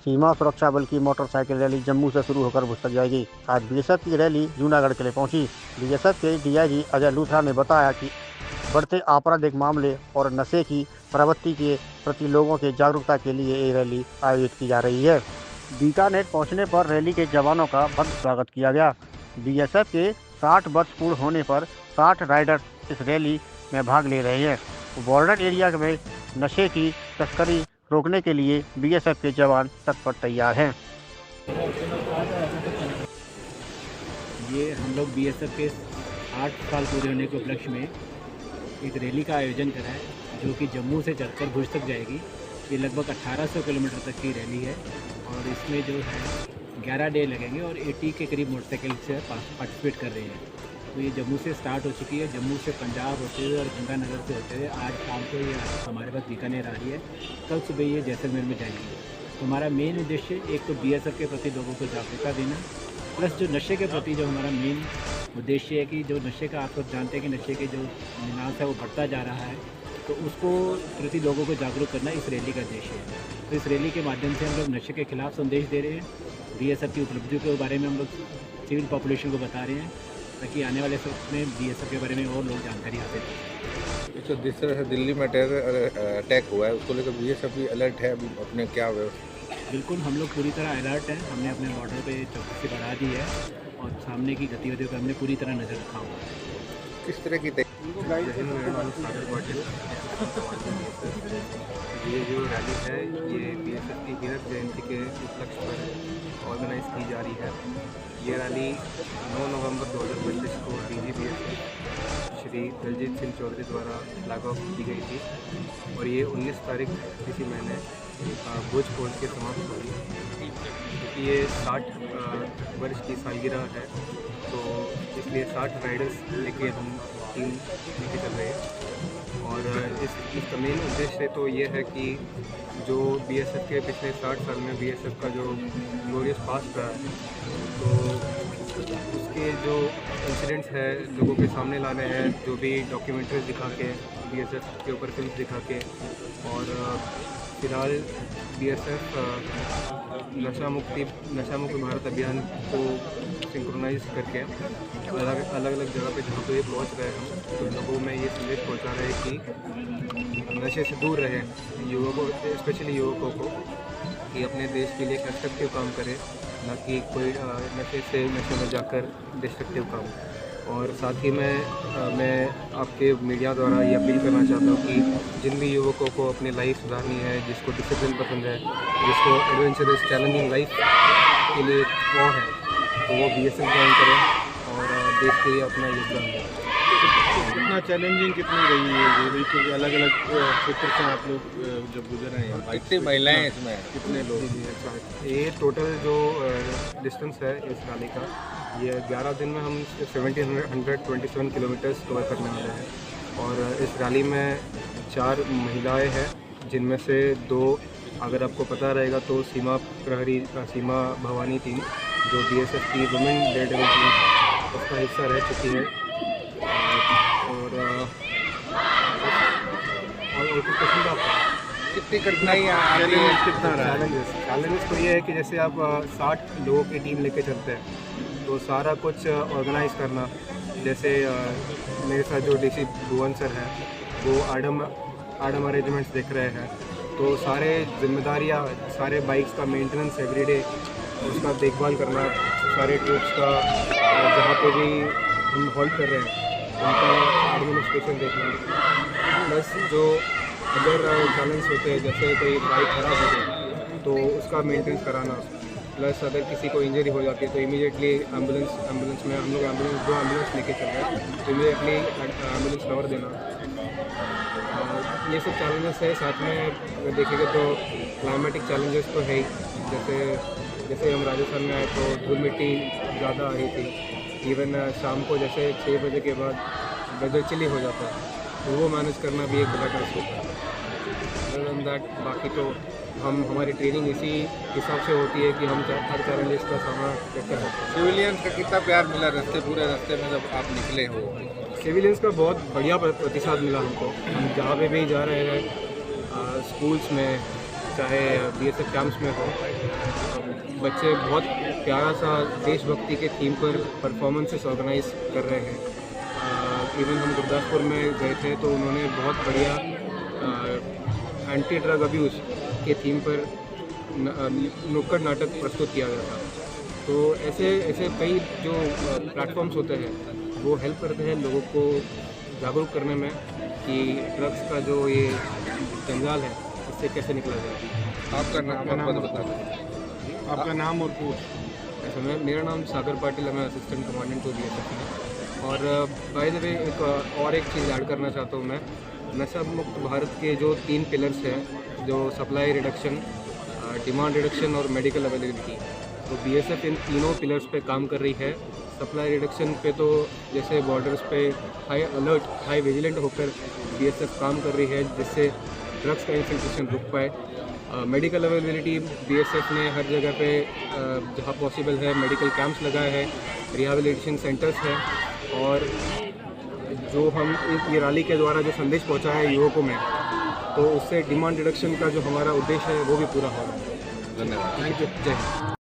सीमा सुरक्षा बल की मोटरसाइकिल रैली जम्मू से शुरू होकर भुज तक जाएगी। आज बीएसएफ की रैली जूनागढ़ के लिए पहुंची। बीएसएफ के डीआईजी अजय लूथरा ने बताया कि बढ़ते आपराधिक मामले और नशे की प्रवृत्ति के प्रति लोगों के जागरूकता के लिए ये रैली आयोजित की जा रही है। बीकानेर पहुंचने पर रैली के जवानों का भव्य स्वागत किया गया। बीएसएफ के 60 वर्ष पूर्ण होने पर 60 राइडर इस रैली में भाग ले रहे हैं। बॉर्डर एरिया में नशे की तस्करी रोकने के लिए बीएसएफ के जवान तत्पर तैयार हैं। ये हम लोग बीएसएफ के 8 साल पूरे होने के उपलक्ष्य में एक रैली का आयोजन करा है, जो कि जम्मू से चलकर भुज तक जाएगी। ये लगभग 1800 किलोमीटर तक की रैली है और इसमें जो है 11 डे लगेंगे और 80 के करीब मोटरसाइकिल से पार्टिसिपेट कर रहे हैं। तो ये जम्मू से स्टार्ट हो चुकी है, जम्मू से पंजाब होते हुए और गंगानगर से होते हुए आज शाम को ये हमारे पास बीकानेर आ रही है। कल सुबह ये जैसलमेर में जाएंगी। तो हमारा मेन उद्देश्य एक तो बीएसएफ के प्रति लोगों को जागरूकता देना, प्लस जो नशे के प्रति जो हमारा मेन उद्देश्य है कि जो नशे का आप लोग जानते हैं कि नशे के जो निनाश है वो बढ़ता जा रहा है, तो उसको प्रति लोगों को जागरूक करना इस रैली का उद्देश्य है। तो इस रैली के माध्यम से हम लोग नशे के खिलाफ संदेश दे रहे हैं, बीएसएफ की उपलब्धियों के बारे में हम लोग सिविल पॉपुलेशन को बता रहे हैं, ताकि आने वाले वक्त में बीएसएफ के बारे में और लोग जानकारी हासिल करें। तो जिस तरह से दिल्ली में टेरर अटैक हुआ है उसको लेकर बीएसएफ भी अलर्ट है। अभी अपने क्या व्यवस्था? बिल्कुल, हम लोग पूरी तरह अलर्ट हैं। हमने अपने बॉर्डर पे चौकसी बढ़ा दी है और सामने की गतिविधियों पर हमने पूरी तरह नज़र रखा हुआ है। किस तरह की ये जो रैली है ये बीएसएफ की हीरक जयंती के उपलक्ष्य पर ऑर्गेनाइज की जा रही है। ये रैली 9 नवंबर 2025 को डीजीपीएफ श्री दलजीत सिंह चौधरी द्वारा फ्लैग ऑफ की गई थी और ये 19 तारीख इसी महीने भुज पहुँच के समाप्त हुई। क्योंकि ये 60 वर्ष की सालगिरह है, तो इसलिए 60 राइडर्स लेके हम टीम लेके चल रहे हैं। और इसका मेन उद्देश्य तो ये है कि जो बीएसएफ के पिछले 60 साल में बीएसएफ का जो ग्लोरियस पास्ट रहा है, तो उसके जो इंसिडेंट्स है लोगों के सामने लाने हैं, जो भी डॉक्यूमेंट्रीज दिखा के बीएसएफ के ऊपर फिल्म दिखा के। और फिलहाल बीएसएफ नशा मुक्त भारत अभियान को सिंक्रोनाइज करके अलग अलग जगह पे जहाँ पे पहुँच रहे हैं, तो लोगों में ये संदेश पहुँचा रहे हैं कि नशे से दूर रहे युवकों, स्पेशली युवकों को, कि अपने देश के लिए कंस्ट्रक्टिव काम करें, ना कि कोई नशे में जाकर डिस्ट्रक्टिव काम। और साथ ही मैं आपके मीडिया द्वारा ये अपील करना चाहता हूँ कि जिन भी युवकों को अपनी लाइफ सुधारनी है, जिसको डिसिप्लिन पसंद है, जिसको एडवेंचरस चैलेंजिंग लाइफ के लिए वो है, तो वो बीएसएफ ज्वाइन करें और देश के लिए अपना योगदान दें। कितना चैलेंजिंग कितनी रही है ये, बिल्कुल अलग अलग क्षेत्र से आप लोग जब गुजर रहे हैं? कितनी महिलाएँ इसमें, कितने लोग? ये टोटल जो डिस्टेंस है इस रैली का, ये 11 दिन में हम 1727 किलोमीटर्स कवर करने वाले हैं। और इस रैली में 4 महिलाएं हैं, जिनमें से 2 अगर आपको पता रहेगा तो सीमा भवानी टीम, जो बीएसएफ की वुमेन डेयरडेविल टीम, उसका हिस्सा रह चुकी है। और कुछ पसंद आपका कितनी कठिनाई चैलेंजेस तो ये है कि जैसे आप 60 लोगों की टीम लेके चलते हैं, तो सारा कुछ ऑर्गेनाइज करना। जैसे मेरे साथ जो डीसी भुवन सर हैं, वो आडम अरेंजमेंट्स देख रहे हैं, तो सारे जिम्मेदारियां, सारे बाइक्स का मेंटेनेंस एवरीडे, उसका देखभाल करना, सारे ट्रिप्स का जहाँ पे भी हम हॉल्ट कर रहे हैं उनका एडमिनिस्ट्रेशन देखना। प्लस जो अगर चैलेंज होते हैं, जैसे कोई बाइक खराब हो गई तो उसका मेंटेनेंस कराना। प्लस अगर किसी को इंजरी हो जाती है तो इमीडिएटली एम्बुलेंस में हम लोग 2 एम्बुलेंस लेके चल रहे हैं, तो इमीडिएटली एम्बुलेंस कवर देना। ये सब चैलेंजेस है। साथ में अगर देखेंगे तो क्लाइमेटिक चैलेंजेस तो है ही। जैसे हम राजस्थान में आए तो धूल मिट्टी ज़्यादा आ रही थी। इवन शाम को जैसे 6 बजे के बाद वेदर चिली हो जाता है, तो वो मैनेज करना भी एक बड़ा टास्क होता है। अदर देन दैट बाकी तो हमारी ट्रेनिंग इसी हिसाब से होती है कि हम हर चैलेंजेस का सामना करते हैं। सिविलियंस का कितना प्यार मिला पूरे रास्ते में जब आप निकले हो? सिविलियंस का बहुत बढ़िया प्रतिसाद मिला हमको। हम जहाँ पे भी जा रहे हैं, स्कूल्स में, चाहे BSF कैंप्स में हो। बच्चे बहुत प्यारा सा देशभक्ति के थीम पर परफॉर्मेंसेस ऑर्गेनाइज कर रहे हैं। इवन हम गुरदासपुर में गए थे तो उन्होंने बहुत बढ़िया एंटी ड्रग अब्यूज़ के थीम पर नुक्कड़ नाटक प्रस्तुत किया गया था। तो ऐसे कई जो प्लेटफॉर्म्स होते हैं वो हेल्प करते हैं लोगों को जागरूक करने में कि ड्रग्स का जो ये जंजाल है इससे कैसे निकला जाए। आपका नाम बता दें। आपका नाम और पोस्ट। ऐसा मेरा नाम सागर पाटिल है, मैं असिस्टेंट कमांडेंट टू BSF में। और बाय द वे एक चीज़ ऐड करना चाहता हूँ मैं। नशा मुक्त भारत के जो 3 पिलर्स हैं, जो सप्लाई रिडक्शन, डिमांड रिडक्शन और मेडिकल अवेलेबिलिटी, तो BSF इन तीनों पिलर्स पे काम कर रही है। सप्लाई रिडक्शन पे तो जैसे बॉर्डर्स पे हाई अलर्ट, हाई विजिलेंट होकर BSF काम कर रही है जिससे ड्रग्स का इन्फिल्ट्रेशन रुक पाए। मेडिकल अवेलेबिलिटी BSF ने हर जगह पे जहाँ पॉसिबल है मेडिकल कैंप्स लगाए हैं, रिहैबिलिटेशन सेंटर्स हैं, और जो हम ये रैली के द्वारा जो संदेश पहुँचा है युवकों में, तो उससे डिमांड रिडक्शन का जो हमारा उद्देश्य है वो भी पूरा हो रहा है। धन्यवाद। Thank you. जय हिंद।